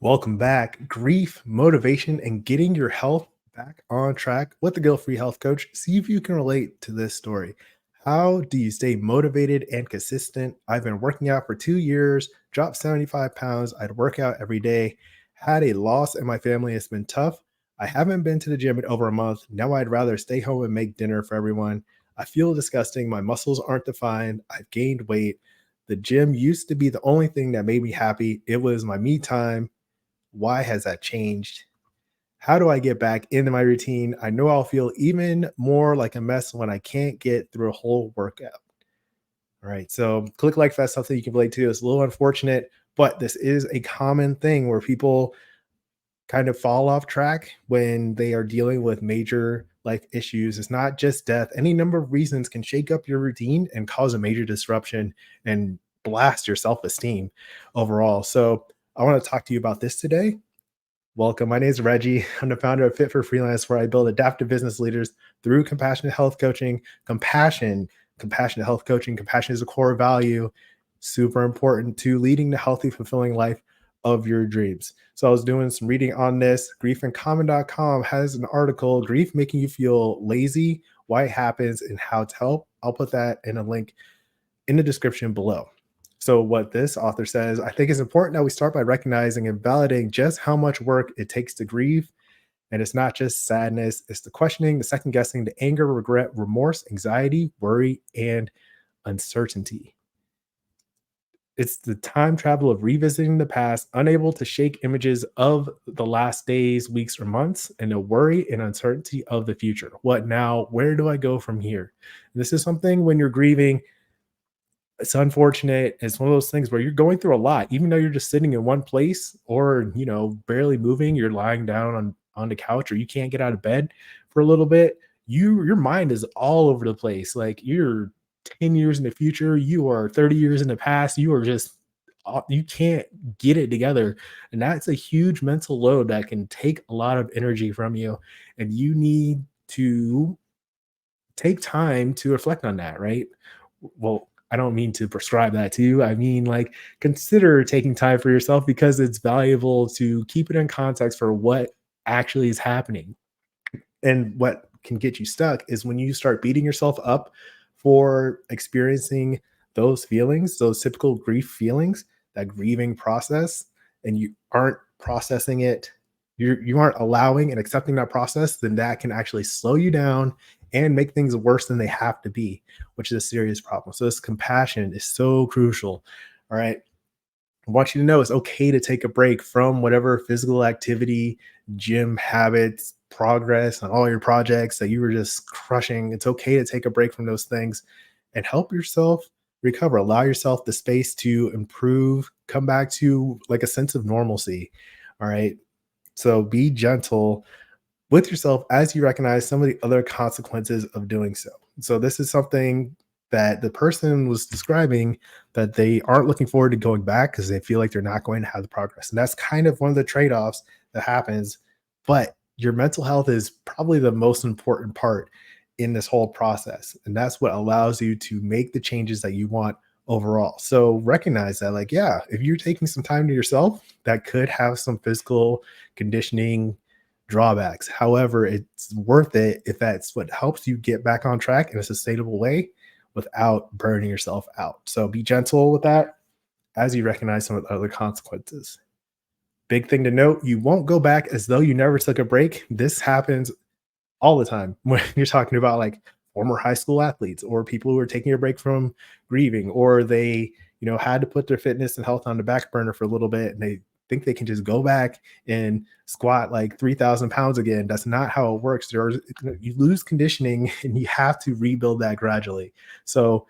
Welcome back. Grief, motivation, and getting your health back on track with the Guilt Free Health Coach. See if you can relate to this story. How do you stay motivated and consistent? I've been working out for 2 years, dropped 75 pounds. I'd work out every day, had a loss in my family. It's been tough. I haven't been to the gym in over a month. Now I'd rather stay home and make dinner for everyone. I feel disgusting. My muscles aren't defined. I've gained weight. The gym used to be the only thing that made me happy. It was my me time. Why has that changed? How do I get back into my routine? I know I'll feel even more like a mess when I can't get through a whole workout. All right. So click like that's something you can relate to. It's a little unfortunate, but this is a common thing where people kind of fall off track when they are dealing with major life issues. It's not just death. Any number of reasons can shake up your routine and cause a major disruption and blast your self-esteem overall. So I want to talk to you about this today. Welcome. My name is Reggie. I'm the founder of Fit for Freelance, where I build adaptive business leaders through compassionate health coaching. Compassionate health coaching. Compassion is a core value, super important to leading the healthy, fulfilling life of your dreams. So I was doing some reading on this. Griefandcommon.com has an article, Grief Making You Feel Lazy, Why It Happens, and How to Help. I'll put that in a link in the description below. So, what this author says, I think it's important that we start by recognizing and validating just how much work it takes to grieve. And it's not just sadness, it's the questioning, the second guessing, the anger, regret, remorse, anxiety, worry, and uncertainty. It's the time travel of revisiting the past, unable to shake images of the last days, weeks, or months, and the worry and uncertainty of the future. What now? Where do I go from here? And this is something when you're grieving, it's unfortunate. It's one of those things where you're going through a lot, even though you're just sitting in one place or, barely moving, you're lying down on the couch or you can't get out of bed for a little bit. Your mind is all over the place. Like you're 10 years in the future, you are 30 years in the past, you are just you can't get it together. And that's a huge mental load that can take a lot of energy from you. And you need to take time to reflect on that, right? Well, I don't mean to prescribe that to you. I mean, like, consider taking time for yourself because it's valuable to keep it in context for what actually is happening. And what can get you stuck is when you start beating yourself up for experiencing those feelings, those typical grief feelings, that grieving process, and you aren't processing it, you aren't allowing and accepting that process, then that can actually slow you down and make things worse than they have to be, which is a serious problem. So this compassion is so crucial. All right. I want you to know it's okay to take a break from whatever physical activity, gym habits, progress on all your projects that you were just crushing. It's okay to take a break from those things and help yourself recover. Allow yourself the space to improve, come back to like a sense of normalcy. All right. So be gentle with yourself as you recognize some of the other consequences of doing so. So this is something that the person was describing, that they aren't looking forward to going back because they feel like they're not going to have the progress. And that's kind of one of the trade-offs that happens. But your mental health is probably the most important part in this whole process. And that's what allows you to make the changes that you want overall. So recognize that, like, yeah, if you're taking some time to yourself, that could have some physical conditioning drawbacks. However, it's worth it if that's what helps you get back on track in a sustainable way without burning yourself out. So be gentle with that as you recognize some of the other consequences. Big thing to note, you won't go back as though you never took a break. This happens all the time when you're talking about like former high school athletes or people who are taking a break from grieving, or they, had to put their fitness and health on the back burner for a little bit and they think they can just go back and squat like 3,000 pounds again. That's not how it works. You lose conditioning and you have to rebuild that gradually. So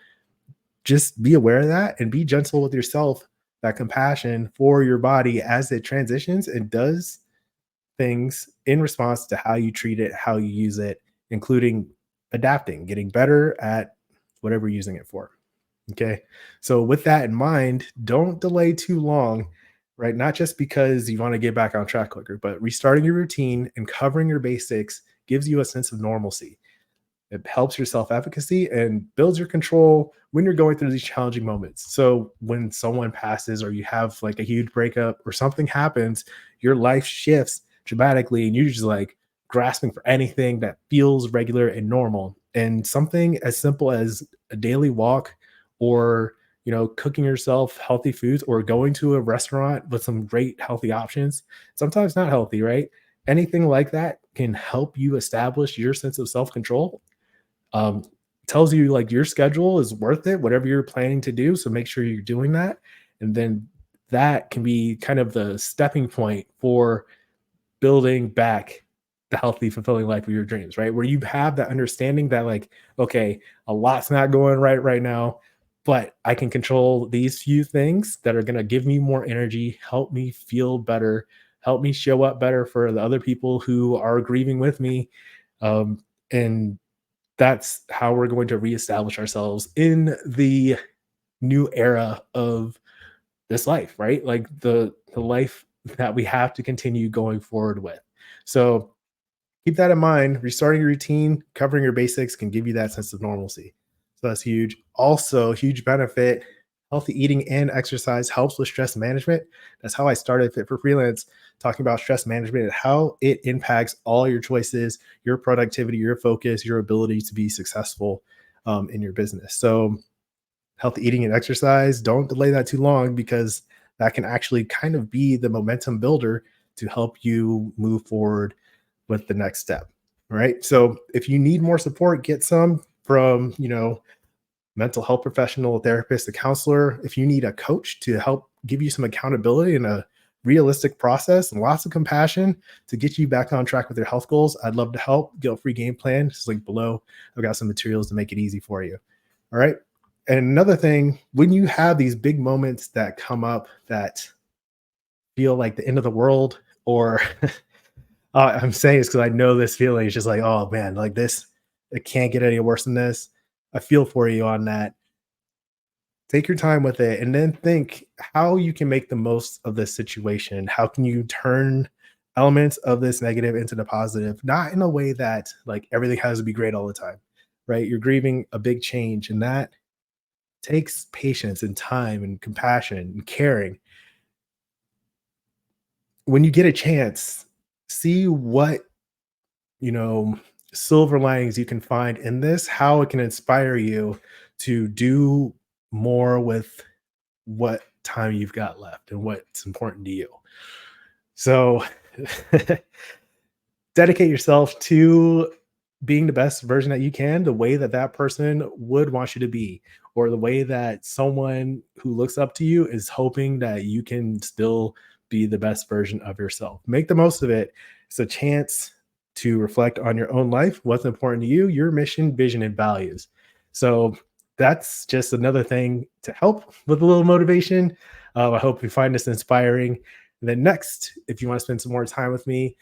just be aware of that and be gentle with yourself, that compassion for your body as it transitions and does things in response to how you treat it, how you use it, including adapting, getting better at whatever you're using it for. Okay. So, with that in mind, don't delay too long, right? Not just because you want to get back on track quicker, but restarting your routine and covering your basics gives you a sense of normalcy. It helps your self efficacy and builds your control when you're going through these challenging moments. So when someone passes or you have like a huge breakup or something happens, your life shifts dramatically and you're just like grasping for anything that feels regular and normal. And something as simple as a daily walk or cooking yourself healthy foods or going to a restaurant with some great healthy options, sometimes not healthy, right? Anything like that can help you establish your sense of self-control. um, Tells you like your schedule is worth it, whatever you're planning to do. So make sure you're doing that. And then that can be kind of the stepping point for building back the healthy, fulfilling life of your dreams, right? Where you have that understanding that, like, okay, a lot's not going right now, but I can control these few things that are going to give me more energy, help me feel better, help me show up better for the other people who are grieving with me. And that's how we're going to reestablish ourselves in the new era of this life, right? Like the life that we have to continue going forward with. So keep that in mind. Restarting your routine, covering your basics can give you that sense of normalcy. So that's huge. Also, huge benefit. Healthy eating and exercise helps with stress management. That's how I started Fit for Freelance, talking about stress management and how it impacts all your choices, your productivity, your focus, your ability to be successful in your business. So healthy eating and exercise, don't delay that too long because that can actually kind of be the momentum builder to help you move forward with the next step. Right. So if you need more support, get some from, mental health professional, a therapist, a counselor. If you need a coach to help give you some accountability and a realistic process and lots of compassion to get you back on track with your health goals, I'd love to help. Guilt-free game plan, just link below. I've got some materials to make it easy for you. All right. And another thing, when you have these big moments that come up that feel like the end of the world, or I'm saying this because I know this feeling is just like, oh man, like this, it can't get any worse than this. I feel for you on that. Take your time with it and then think how you can make the most of this situation. How can you turn elements of this negative into the positive? Not in a way that like everything has to be great all the time, right? You're grieving a big change, and that takes patience and time and compassion and caring. When you get a chance, see what, you know, silver linings you can find in this, how it can inspire you to do more with what time you've got left and what's important to you. So dedicate yourself to being the best version that you can, the way that that person would want you to be, or the way that someone who looks up to you is hoping that you can still be the best version of yourself. Make the most of it. It's a chance to reflect on your own life, what's important to you, your mission, vision, and values. So that's just another thing to help with a little motivation. I hope you find this inspiring. And then next, if you want to spend some more time with me,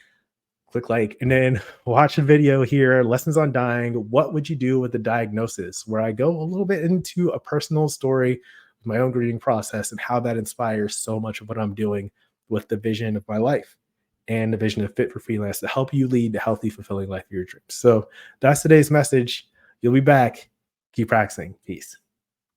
click like, and then watch a video here, Lessons on Dying. What would you do with the diagnosis? Where I go a little bit into a personal story, my own grieving process, and how that inspires so much of what I'm doing with the vision of my life and the vision of Fit for Freelance to help you lead the healthy, fulfilling life of your dreams. So that's today's message. You'll be back. Keep practicing. Peace.